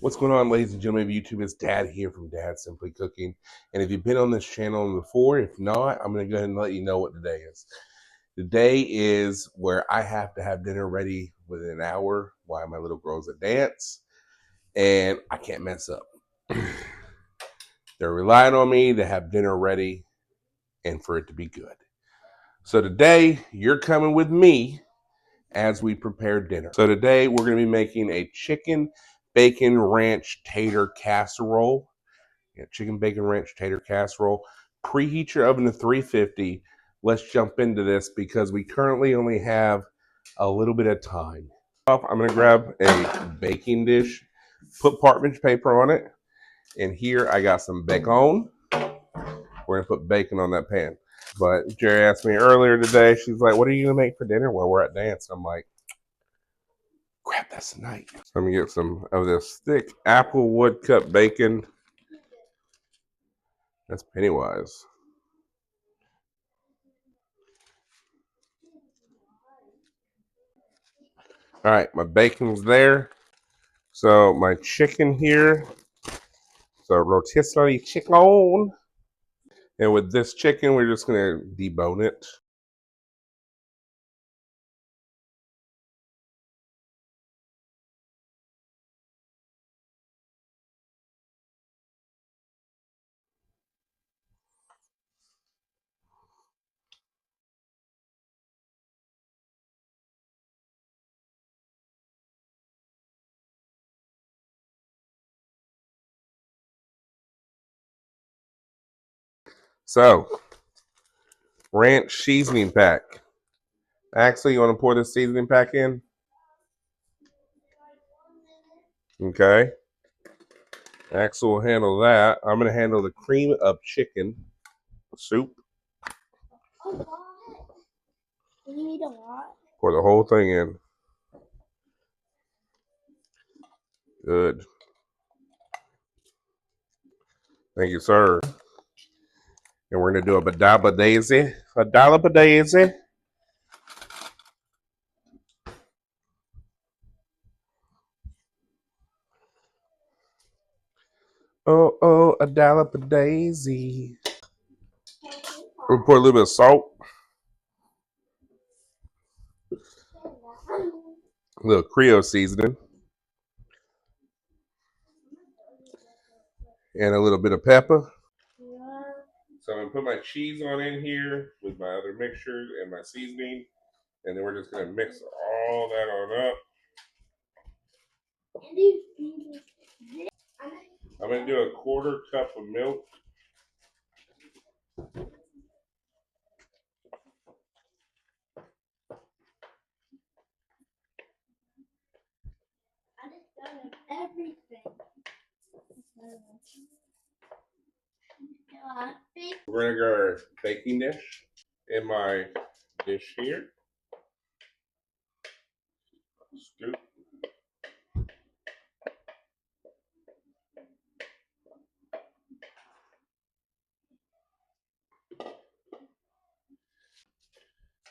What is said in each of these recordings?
What's going on, ladies and gentlemen of YouTube? It's Dad here from Dad Simply Cooking. And if you've been on this channel before, if not, I'm going to go ahead and let you know what today is. Today is where I have to have dinner ready within an hour while my little girl's at dance. And I can't mess up. They're relying on me to have dinner ready and for it to be good. So today, you're coming with me as we prepare dinner. So today, we're going to be making a chicken bacon ranch tater casserole. Chicken bacon ranch tater casserole. Preheat your oven to 350. Let's jump into this because we currently only have a little bit of time. I'm going to grab a baking dish, put parchment paper on it, and here I got some bacon. We're going to put bacon on that pan. But Jerry asked me earlier today, she's like, what are you going to make for dinner while we're at dance? I'm like, crap, that's tonight. So I'm going to get some of this thick applewood cut bacon. That's Pennywise. All right, my bacon's there. So my chicken here. So rotisserie chicken. And with this chicken, we're just gonna debone it. So, ranch seasoning pack. Actually, you want to pour this seasoning pack in? Okay. Axel will handle that. I'm going to handle the cream of chicken soup. You need a lot. Pour the whole thing in. Good. Thank you, sir. And we're going to do a badaba daisy. A dollop daisy. Oh, oh, a dollop of daisy. We'll pour a little bit of salt. A little Creole seasoning. And a little bit of pepper. So I'm going to put my cheese on in here with my other mixtures and my seasoning. And then we're just going to mix all that on up. I'm going to do a 1/4 cup of milk. I just done everything. We're going to go our baking dish in my dish here. Scoop.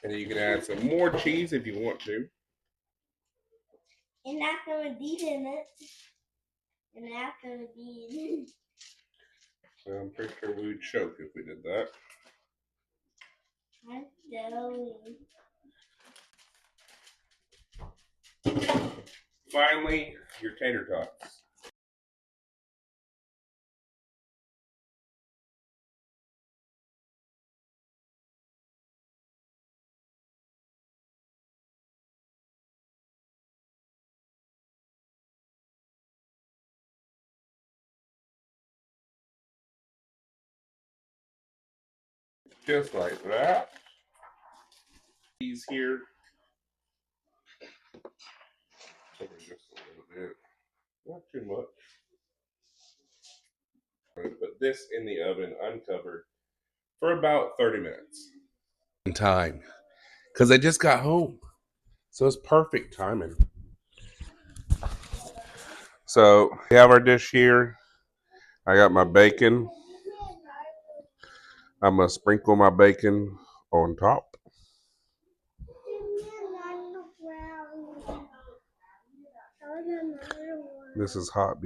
And then you can add some more cheese if you want to. And after we beat in it. And after we beat. So I'm pretty sure we would choke if we did that. I'm going. Finally, your tater tots. Just like that. Cheese here. Cover just a little bit. Not too much. I'm going to put this in the oven uncovered for about 30 minutes. In time. Because I just got home. So it's perfect timing. So we have our dish here. I got my bacon. I'm going to sprinkle my bacon on top. This is hot.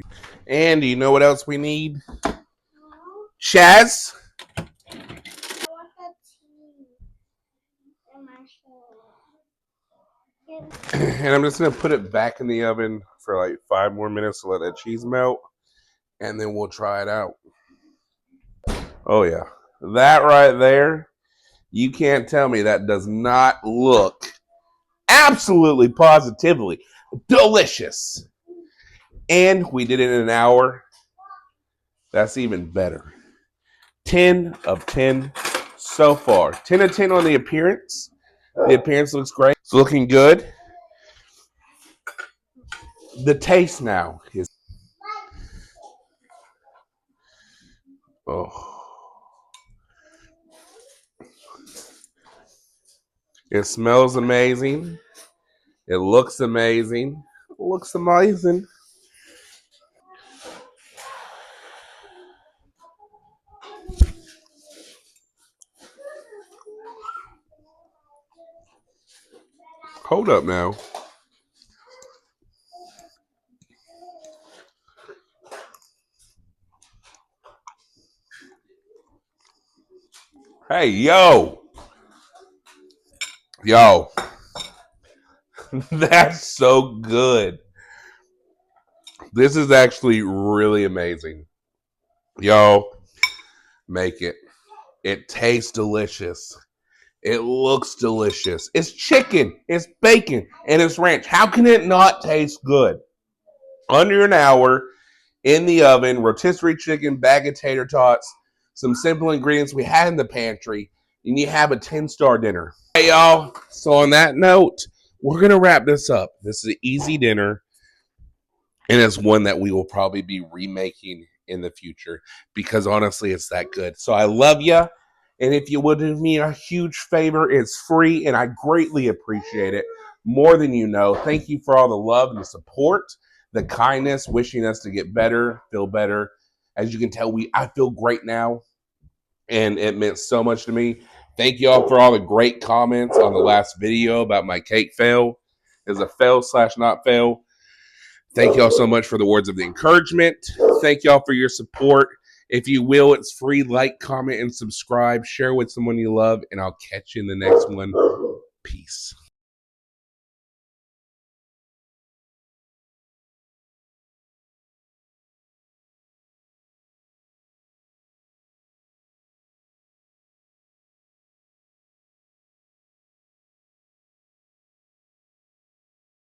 And do you know what else we need? Chaz? I want the tea in my hand. And I'm just going to put it back in the oven for like 5 more minutes to let that cheese melt. And then we'll try it out. Oh, yeah. That right there, you can't tell me that does not look absolutely positively delicious. And we did it in an hour. That's even better. 10 of 10 so far. 10 of 10 on the appearance. The appearance looks great. It's looking good. The taste now is... Oh. It smells amazing. It looks amazing. It looks amazing. Hold up now. Hey, yo. Yo. That's so good. This is actually really amazing. Yo, make it. It tastes delicious. It looks delicious. It's chicken, it's bacon, and it's ranch. How can it not taste good? Under an hour in the oven, rotisserie chicken, bag of tater tots, some simple ingredients we had in the pantry, and you have a 10-star dinner. Hey, y'all. So on that note, we're going to wrap this up. This is an easy dinner, and it's one that we will probably be remaking in the future because honestly, it's that good. So I love you. And if you would do me a huge favor, it's free, and I greatly appreciate it more than you know. Thank you for all the love and the support, the kindness, wishing us to get better, feel better. As you can tell, I feel great now, and it meant so much to me. Thank you all for all the great comments on the last video about my cake fail. Is a fail / not fail. Thank y'all so much for the words of the encouragement. Thank y'all for your support. If you will, it's free. Like, comment, and subscribe. Share with someone you love, and I'll catch you in the next one. Peace.